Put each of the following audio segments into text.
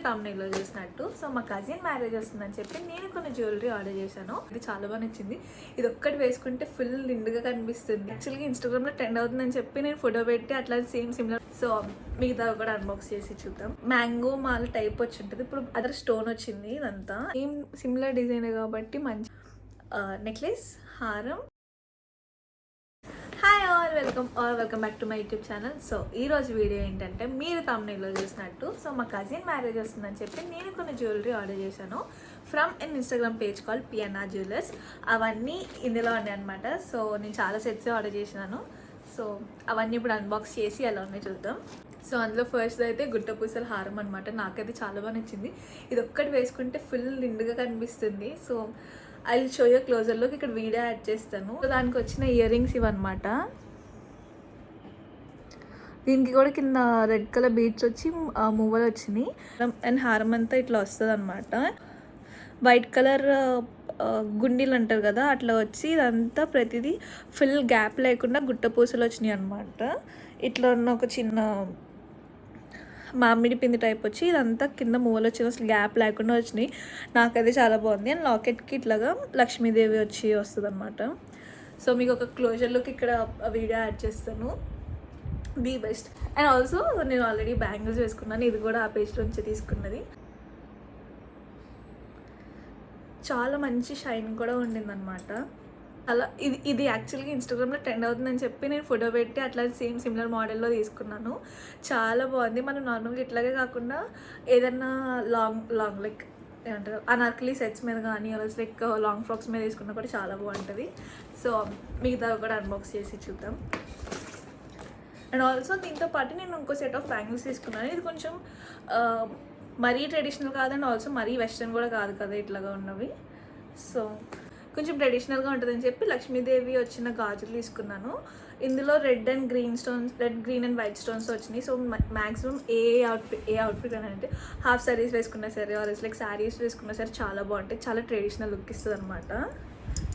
తమ్నైల్లో చూసినట్టు సో మా cousin marriage వస్తుందని చెప్పి నేను కొన్ని జ్యువెలరీ ఆర్డర్ చేశాను. ఇది చాలా బాగా నచ్చింది. ఇది ఒక్కటి వేసుకుంటే ఫుల్ నిండుగా కనిపిస్తుంది. యాక్చువల్గా ఇన్స్టాగ్రామ్లో ట్రెండ్ అవుతుందని చెప్పి నేను ఫోటో పెట్టి అట్లా సిమిలర్. సో మిగతా కూడా అన్బాక్స్ చేసి చూద్దాం. మ్యాంగో మాల టైప్ వచ్చి ఉంటుంది. ఇప్పుడు అదర్ స్టోన్ వచ్చింది. ఇదంతా సేమ్ సిమిలర్ డిజైన్ కాబట్టి మంచి నెక్లెస్, హారం. Hi welcome back to my YouTube channel. So ఈరోజు వీడియో ఏంటంటే మీరు తమ్నైల్లో చూసినట్టు సో మా కజిన్ మ్యారేజ్ వస్తుందని చెప్పి నేను కొన్ని జ్యువెలరీ ఆర్డర్ చేశాను from an Instagram page call PNR jewellers. అవన్నీ ఇందులో ఉన్నాయి అనమాట. సో నేను చాలా సెట్స్ ఆర్డర్ చేసినాను. సో అవన్నీ ఇప్పుడు అన్బాక్స్ చేసి ఎలా ఉన్నాయి చూద్దాం. సో అందులో ఫస్ట్ అయితే గుట్టపూసల హారం అనమాట. నాకైతే చాలా బాగా నచ్చింది. ఇది ఒక్కటి వేసుకుంటే ఫుల్ నిండుగా కనిపిస్తుంది. So I will show you క్లోజర్లోకి ఇక్కడ వీడియో యాడ్ చేస్తాను. సో దానికి వచ్చిన ఇయర్ రింగ్స్ ఇవన్నమాట. దీనికి కూడా కింద రెడ్ కలర్ బీడ్స్ వచ్చి మూవలు వచ్చినాయి. అండ్ హారం అంతా ఇట్లా వస్తుంది అనమాట. వైట్ కలర్ గుండీలు అంటారు కదా అట్లా వచ్చి ఇదంతా ప్రతిదీ ఫుల్ గ్యాప్ లేకుండా గుట్టపూసలు వచ్చినాయి అనమాట. ఇట్లా ఉన్న ఒక చిన్న మామిడి పిండి టైప్ వచ్చి ఇదంతా కింద మూవలు వచ్చి అసలు గ్యాప్ లేకుండా వచ్చినాయి. నాకైతే చాలా బాగుంది. అండ్ లాకెట్కి ఇట్లాగా లక్ష్మీదేవి వస్తుంది అనమాట. సో మీకు ఒక క్లోజర్లోకి ఇక్కడ వీడియో యాడ్ చేస్తాను. The best. అండ్ ఆల్సో నేను ఆల్రెడీ బ్యాంగిల్స్ వేసుకున్నాను. ఇది కూడా ఆ పేజ్లో నుంచి తీసుకున్నది. చాలా మంచి షైన్ కూడా ఉండిందనమాట. అలా ఇది యాక్చువల్గా ఇన్స్టాగ్రామ్లో ట్రెండ్ అవుతుందని చెప్పి నేను ఫోటో పెట్టి అట్లా సిమిలర్ మోడల్లో తీసుకున్నాను. చాలా బాగుంది. మనం నార్మల్గా ఇట్లాగే కాకుండా ఏదన్నా లాంగ్ లైక్ ఏమంటారు అనార్కలి సెట్స్ మీద కానీ లైక్ లాంగ్ ఫ్రాక్స్ మీద తీసుకున్నా కూడా చాలా బాగుంటుంది. సో మిగతా కూడా అన్బాక్స్ చేసి చూద్దాం. అండ్ ఆల్సో దీంతో పాటు నేను ఇంకో సెట్ ఆఫ్ బ్యాంగిల్స్ తీసుకున్నాను. ఇది కొంచెం మరీ ట్రెడిషనల్ కాదు అండ్ ఆల్సో మరీ వెస్ట్రన్ కూడా కాదు కదా ఇట్లాగా ఉన్నవి. సో కొంచెం ట్రెడిషనల్గా ఉంటుందని చెప్పి లక్ష్మీదేవి వచ్చిన గాజులు తీసుకున్నాను. ఇందులో red green and white stones వచ్చినాయి. సో మ్యాక్సిమం ఏ అవుట్ఫిట్ అని అంటే హాఫ్ శారీస్ వేసుకున్నా సరే ఆర్ లైక్ శారీస్ వేసుకున్నా సరే చాలా బాగుంటాయి. చాలా ట్రెడిషనల్ లుక్ ఇస్తుంది అనమాట.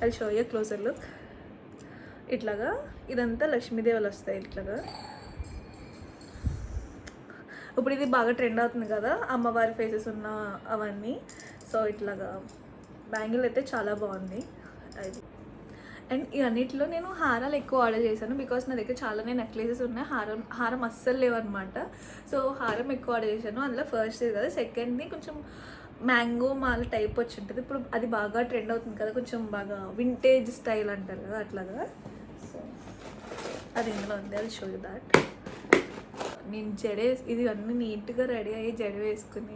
అది షో యూ క్లోజర్ లుక్. ఇట్లాగా ఇదంతా లక్ష్మీదేవులు వస్తాయి ఇట్లాగా. ఇప్పుడు ఇది బాగా ట్రెండ్ అవుతుంది కదా అమ్మవారి ఫేసెస్ ఉన్న అవన్నీ. సో ఇట్లాగా బ్యాంగిల్ అయితే చాలా బాగుంది. అది అండ్ ఇవన్నిటిలో నేను హారాలు ఎక్కువ ఆర్డర్ చేశాను బికాస్ నా దగ్గర చాలానే నెక్లెసెస్ ఉన్నాయి. హారం అస్సలు లేవన్నమాట. సో హారం ఎక్కువ ఆర్డర్ చేశాను. అందులో ఫస్ట్ ఇది కదా. సెకండ్ది కొంచెం మ్యాంగో మాల టైప్ వచ్చి ఉంటుంది. ఇప్పుడు అది బాగా ట్రెండ్ అవుతుంది కదా, కొంచెం బాగా వింటేజ్ స్టైల్ అంటారు కదా అట్లాగా. సో అది ఇందులో ఉంది. అది షో యూ దాట్. నేను ఇది అన్నీ నీట్గా రెడీ అయ్యి జడ వేసుకుని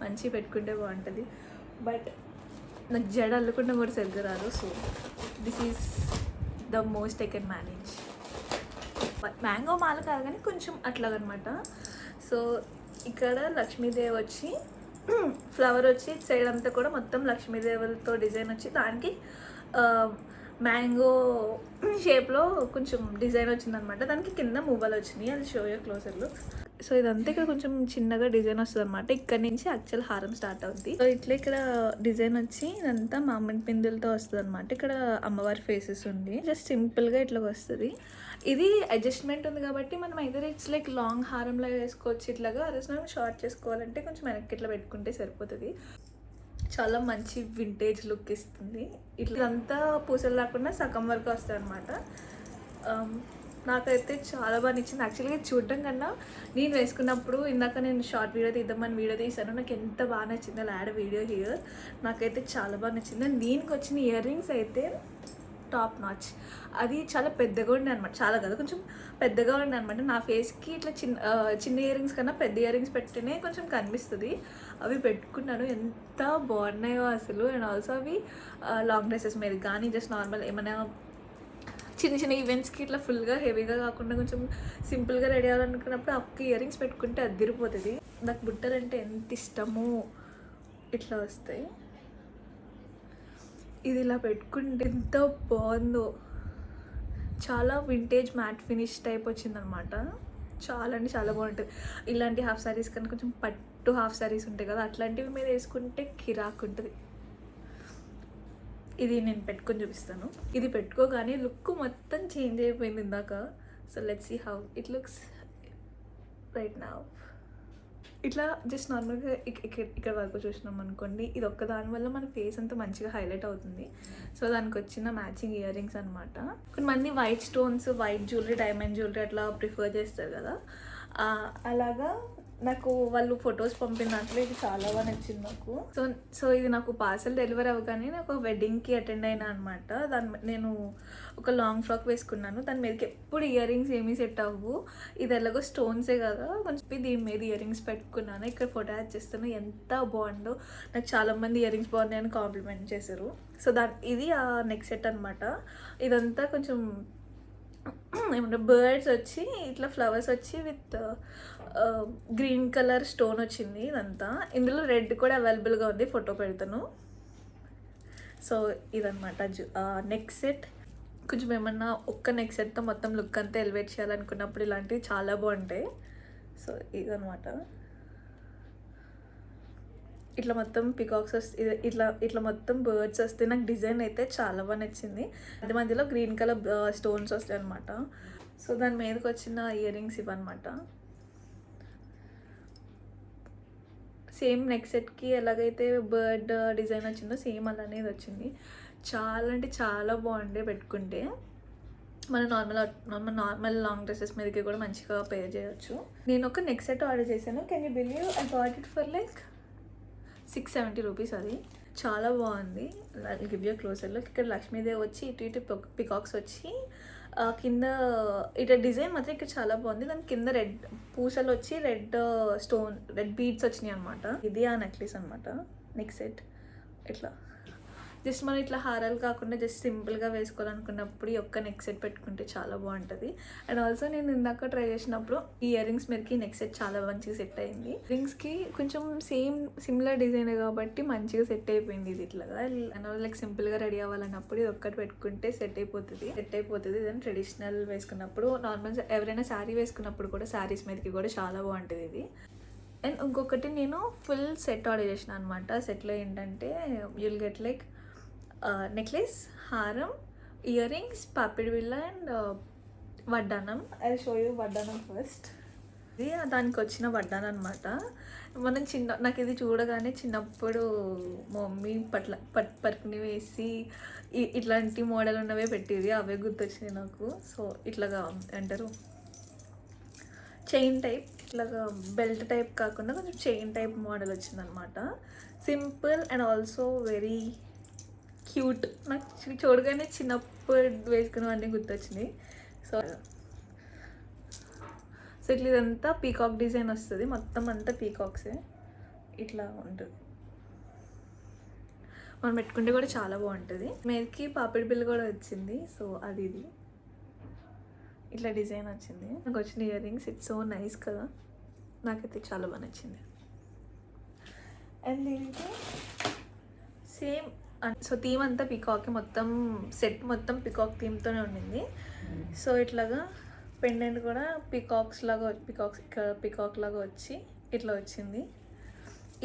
మంచిగా పెట్టుకుంటే బాగుంటుంది. బట్ నాకు జడ అల్లకుండా కూడా సరిగ్గా రాదు. So this is the most I can manage. Mango మాల కాదు కానీ కొంచెం అట్లాగనమాట. సో ఇక్కడ లక్ష్మీదేవి వచ్చి ఫ్లవర్ వచ్చి సైడ్ అంతా కూడా మొత్తం లక్ష్మీదేవులతో డిజైన్ వచ్చి దానికి మ్యాంగో షేప్లో కొంచెం డిజైన్ వచ్చిందనమాట. దానికి కింద మువ్వలు వచ్చినాయి. అది షో యూ క్లోజర్లో. సో ఇదంతా ఇక్కడ కొంచెం చిన్నగా డిజైన్ వస్తుంది అనమాట. ఇక్కడ నుంచి యాక్చువల్ హారం స్టార్ట్ అవుద్ది. సో ఇట్లా ఇక్కడ డిజైన్ వచ్చి ఇదంతా మామిడి పిందులతో వస్తుంది అనమాట. ఇక్కడ అమ్మవారి ఫేసెస్ ఉంది. జస్ట్ సింపుల్గా ఇట్లా వస్తుంది. ఇది అడ్జస్ట్మెంట్ ఉంది కాబట్టి మనం అయితే ఇట్స్ లైక్ లాంగ్ హారంలో వేసుకోవచ్చు. ఇట్లాగా అరస్ మనం షార్ట్ చేసుకోవాలంటే కొంచెం వెనక్కి ఇట్లా పెట్టుకుంటే సరిపోతుంది. చాలా మంచి వింటేజ్ లుక్ ఇస్తుంది. ఇట్లంతా పూసలు రాకుండా సగం వరకు వస్తాయి అనమాట. నాకైతే చాలా బాగా నచ్చింది. యాక్చువల్గా చూడడం కన్నా నేను వేసుకున్నప్పుడు ఇందాక నేను షార్ట్ వీడియో తీద్దామని వీడియో తీసాను. నాకు ఎంత బాగా నచ్చిందో యాడ్ వీడియో హియర్. నాకైతే చాలా బాగా నచ్చింది. దీనికి వచ్చిన ఇయర్ రింగ్స్ అయితే టాప్ నాచ్. అది చాలా పెద్దగా ఉండే అనమాట. చాలా కదా కొంచెం పెద్దగా ఉండే అనమాట. నా ఫేస్కి ఇట్లా చిన్న ఇయర్ రింగ్స్ కన్నా పెద్ద ఇయర్ రింగ్స్ పెట్టినే కొంచెం కనిపిస్తుంది. అవి పెట్టుకున్నాను. ఎంత బాగున్నాయో అసలు. అండ్ ఆల్సో అవి లాంగ్ డ్రెస్సెస్ మీద కానీ జస్ట్ నార్మల్ ఏమైనా చిన్న ఈవెంట్స్కి ఇట్లా ఫుల్గా హెవీగా కాకుండా కొంచెం సింపుల్గా రెడీ అవ్వాలనుకున్నప్పుడు అక్క ఇయర్ రింగ్స్ పెట్టుకుంటే అదిరిపోతుంది. నాకు బుట్టలు అంటే ఎంత ఇష్టమో. ఇట్లా వస్తాయి. ఇది ఇలా పెట్టుకుంటే ఎంత బాగుందో. చాలా వింటేజ్ మ్యాట్ ఫినిష్ టైప్ వచ్చిందనమాట. చాలా అంటే చాలా బాగుంటుంది. ఇలాంటి హాఫ్ శారీస్ కన్నా కొంచెం పట్టు హాఫ్ శారీస్ ఉంటాయి కదా అట్లాంటివి మీద వేసుకుంటే కిరాక్ ఉంటుంది. ఇది నేను పెట్టుకొని చూపిస్తాను. ఇది పెట్టుకోగానే లుక్ మొత్తం చేంజ్ అయిపోయింది ఇందాక. So let's see how it looks right now. ఇట్లా జస్ట్ నార్మల్గా ఇక్కడ వరకు చూసినాం అనుకోండి, ఇది ఒక్క దాని వల్ల మన ఫేస్ అంతా మంచిగా హైలైట్ అవుతుంది. సో దానికి వచ్చిన మ్యాచింగ్ ఇయర్ రింగ్స్ అనమాట. కొంతమంది white stones, white jewellery, diamond jewellery అట్లా ప్రిఫర్ చేస్తారు కదా, అలాగా నాకు వాళ్ళు ఫొటోస్ పంపిన దాంట్లో ఇది చాలా బాగా నచ్చింది నాకు. సో ఇది నాకు పార్సల్ డెలివరీ అవ్వగానే నాకు వెడ్డింగ్కి అటెండ్ అయినా అనమాట. నేను ఒక లాంగ్ ఫ్రాక్ వేసుకున్నాను, దాని మీదకి ఎప్పుడు ఇయర్ రింగ్స్ ఏమీ సెట్ అవ్వు, ఇది ఎలాగో స్టోన్సే కదా కొంచెం దీని మీద ఇయర్ రింగ్స్ పెట్టుకున్నాను. ఇక్కడ ఫోటో యాడ్ చేస్తాను, ఎంత బాగుందో. నాకు చాలామంది ఇయర్ రింగ్స్ బాగున్నాయని కాంప్లిమెంట్ చేశారు. సో ఇది ఆ నెక్ సెట్ అనమాట. ఇదంతా కొంచెం ఏమంటారు, బర్డ్స్ వచ్చి ఇట్లా ఫ్లవర్స్ వచ్చి విత్ గ్రీన్ కలర్ స్టోన్ వచ్చింది ఇదంతా. ఇందులో రెడ్ కూడా అవైలబుల్గా ఉంది, ఫోటో పెడతాను. సో ఇదనమాట నెక్ సెట్. కొంచెం ఏమన్నా ఒక్క నెక్ సెట్తో మొత్తం లుక్ అంతా ఎలివేట్ చేయాలనుకున్నప్పుడు ఇలాంటివి చాలా బాగుంటాయి. సో ఇదనమాట. ఇట్లా మొత్తం పికాక్స్ వస్తే ఇట్లా మొత్తం బర్డ్స్ వస్తే నాకు డిజైన్ అయితే చాలా బాగా నచ్చింది. అది మధ్యలో గ్రీన్ కలర్ స్టోన్స్ వస్తాయి అనమాట. సో దాని మీదకి వచ్చిన ఇయర్ రింగ్స్ ఇవన్నమాట. సేమ్ నెక్ సెట్కి ఎలాగైతే బర్డ్ డిజైన్ వచ్చిందో సేమ్ అలానే ఇది వచ్చింది. చాలా అంటే చాలా బాగుండే పెట్టుకుంటే. మన నార్మల్ లాంగ్ డ్రెస్సెస్ మీదకి కూడా మంచిగా పేర్ చేయొచ్చు. నేను ఒక నెక్ సెట్ ఆర్డర్ చేశాను. Can you believe I got it for like 670 rupees. అది చాలా బాగుంది. Give you closer look. ఇక్కడ లక్ష్మీదేవి వచ్చి ఇటు పికాక్స్ వచ్చి కింద ఇటు డిజైన్ మాత్రం ఇక్కడ చాలా బాగుంది. దాని కింద రెడ్ పూసలు వచ్చి రెడ్ బీడ్స్ వచ్చినాయి అనమాట. ఇది ఆ నెక్లెస్ అనమాట, నెక్ సెట్. ఇట్లా జస్ట్ మనం ఇట్లా హారాలు కాకుండా జస్ట్ సింపుల్గా వేసుకోవాలనుకున్నప్పుడు ఈ ఒక్క నెక్ సెట్ పెట్టుకుంటే చాలా బాగుంటుంది. అండ్ ఆల్సో నేను ఇందాక ట్రై చేసినప్పుడు ఈ ఇయర్ రింగ్స్ మీదకి నెక్ సెట్ చాలా మంచిగా సెట్ అయింది. రింగ్స్కి కొంచెం సిమిలర్ డిజైన్ కాబట్టి మంచిగా సెట్ అయిపోయింది ఇది ఇట్లాగా. అండ్ లైక్ సింపుల్గా రెడీ అవ్వాలన్నప్పుడు ఇది ఒక్కటి పెట్టుకుంటే సెట్ అయిపోతుంది. దాన్ని ట్రెడిషనల్ వేసుకున్నప్పుడు, నార్మల్ ఎవరైనా శారీ వేసుకున్నప్పుడు కూడా శారీస్ మీదకి కూడా చాలా బాగుంటుంది ఇది. అండ్ ఇంకొకటి నేను ఫుల్ సెట్ ఆర్డర్ చేసిన అనమాట. సెట్లో ఏంటంటే యుల్ గెట్ లైక్ నెక్లెస్, హారం, ఇయర్ రింగ్స్, పాపిడి బిళ్ళ అండ్ వడ్డానం. ఐ షో యూ వడ్డానం ఫస్ట్. ఇది దానికి వచ్చిన వడ్డానం అనమాట. నాకు ఇది చూడగానే చిన్నప్పుడు మా మమ్మీ పట్టుకుని వేసి ఇట్లాంటి మోడల్ ఉన్నవే పెట్టేది, అవే గుర్తొచ్చినాయి నాకు. సో ఇట్లాగా అంటారు చైన్ టైప్, ఇట్లాగా బెల్ట్ టైప్ కాకుండా కొంచెం చైన్ టైప్ మోడల్ వచ్చిందనమాట. Simple and also very cute. నాకు చూడగానే చిన్నప్పుడు వేసుకున్నవన్నీ గుర్తొచ్చినాయి. సో ఇట్లా ఇదంతా పీకాక్ డిజైన్ వస్తుంది, మొత్తం అంతా పీకాక్సే ఇట్లా ఉంటుంది. మనం పెట్టుకుంటే కూడా చాలా బాగుంటుంది. మీదకి పాపిడి బిల్ కూడా వచ్చింది. సో అది ఇది ఇట్లా డిజైన్ వచ్చింది. నాకు వచ్చిన ear rings it's so nice కదా, నాకైతే చాలా బాగా నచ్చింది. అండ్ దీనికి సేమ్. సో థీమ్ అంతా పీకాక్, మొత్తం సెట్ మొత్తం పీకాక్ థీమ్తోనే ఉండింది. సో ఇట్లాగా పెండెంట్ కూడా పీకాక్ లాగా వచ్చి ఇట్లా వచ్చింది.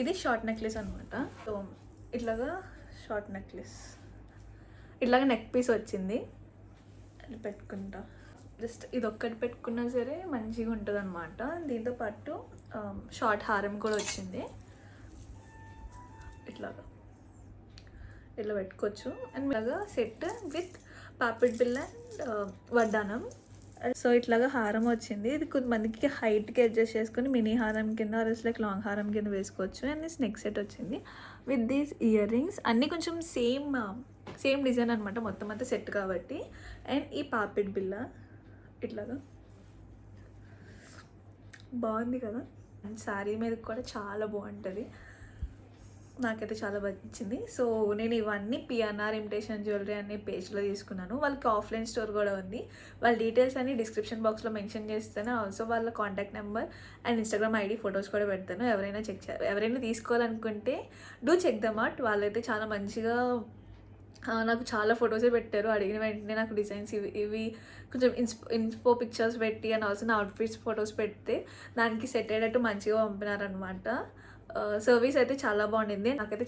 ఇది షార్ట్ నెక్లెస్ అనమాట. సో ఇట్లాగా షార్ట్ నెక్లెస్, ఇట్లాగా నెక్ పీస్ వచ్చింది. అది పెట్టుకుంటా, జస్ట్ ఇది ఒక్కటి పెట్టుకున్నా సరే మంచిగా ఉంటుంది అనమాట. దీంతో పాటు షార్ట్ హారం కూడా వచ్చింది. ఇట్లా పెట్టుకోవచ్చు. అండ్ ఇలాగా సెట్ విత్ పాపిడి బిళ్ళ అండ్ వడ్డానం. సో ఇట్లాగా హారం వచ్చింది. ఇది కొంతమందికి హైట్కి అడ్జస్ట్ చేసుకొని మినీ హారం కింద లైక్ లాంగ్ హారం కింద వేసుకోవచ్చు. అండ్ దిస్ నెక్ సెట్ వచ్చింది విత్ దీస్ ఇయర్ రింగ్స్. అన్నీ కొంచెం సేమ్ డిజైన్ అనమాట, మొత్తం అంతా సెట్ కాబట్టి. అండ్ ఈ పాపిడి బిళ్ళ ఇట్లాగా బాగుంది కదా. అండ్ శారీ మీద కూడా చాలా బాగుంటుంది, నాకైతే చాలా బాగా నచ్చింది. సో నేను ఇవన్నీ పిఎన్ఆర్ ఇమిటేషన్ జ్యువెలరీ అనే పేజ్లో తీసుకున్నాను. వాళ్ళకి ఆఫ్లైన్ స్టోర్ కూడా ఉంది. వాళ్ళ డీటెయిల్స్ అన్ని డిస్క్రిప్షన్ బాక్స్లో మెన్షన్ చేస్తాను. ఆల్సో వాళ్ళ contact number and Instagram ID photos కూడా పెడతాను. ఎవరైనా తీసుకోవాలనుకుంటే డూ చెక్ దమ్ అవుట్. వాళ్ళైతే చాలా మంచిగా నాకు చాలా ఫొటోసే పెట్టారు. అడిగిన వెంటనే నాకు డిజైన్స్ ఇవి కొంచెం ఇన్స్పో పిక్చర్స్ పెట్టి అండ్ ఆల్సో నా అవుట్ఫిట్స్ ఫొటోస్ పెడితే దానికి సెట్ అయ్యేటట్టు మంచిగా పంపినారనమాట. సర్వీస్ అయితే చాలా బాగుండింది. నాకైతే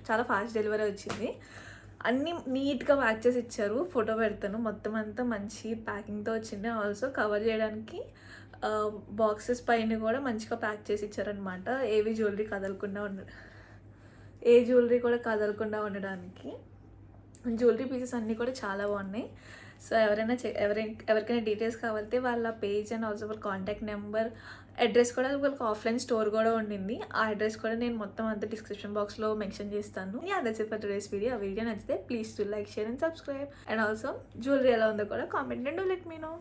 చాలా ఫాస్ట్ డెలివరీ వచ్చింది. అన్నీ నీట్గా ప్యాక్ చేసి ఇచ్చారు. ఫోటో పెడతాను. మొత్తం అంతా మంచి ప్యాకింగ్తో వచ్చింది. ఆల్సో కవర్ చేయడానికి బాక్సెస్ పైన కూడా మంచిగా ప్యాక్ చేసి ఇచ్చారనమాట. ఏవి జ్యువెలరీ కదలకుండా ఏ జ్యువెలరీ కూడా కదలకుండా ఉండడానికి. జ్యువెలరీ పీసెస్ అన్నీ కూడా చాలా బాగున్నాయి. సో ఎవరికైనా డీటెయిల్స్ కావాలంటే వాళ్ళ పేజ్ అండ్ ఆల్సో వాళ్ళ కాంటాక్ట్ నెంబర్, అడ్రస్ కూడా వాళ్ళకి ఆఫ్లైన్ స్టోర్ కూడా ఉండింది. ఆ అడ్రస్ కూడా నేను మొత్తం అంతా డిస్క్రిప్షన్ బాక్స్లో మెన్షన్ చేస్తాను. That's it for today's video. ఆ వీడియో నచ్చితే please to like, share and subscribe. And also jewellery ఎలా ఉందో కూడా comment and do let me no.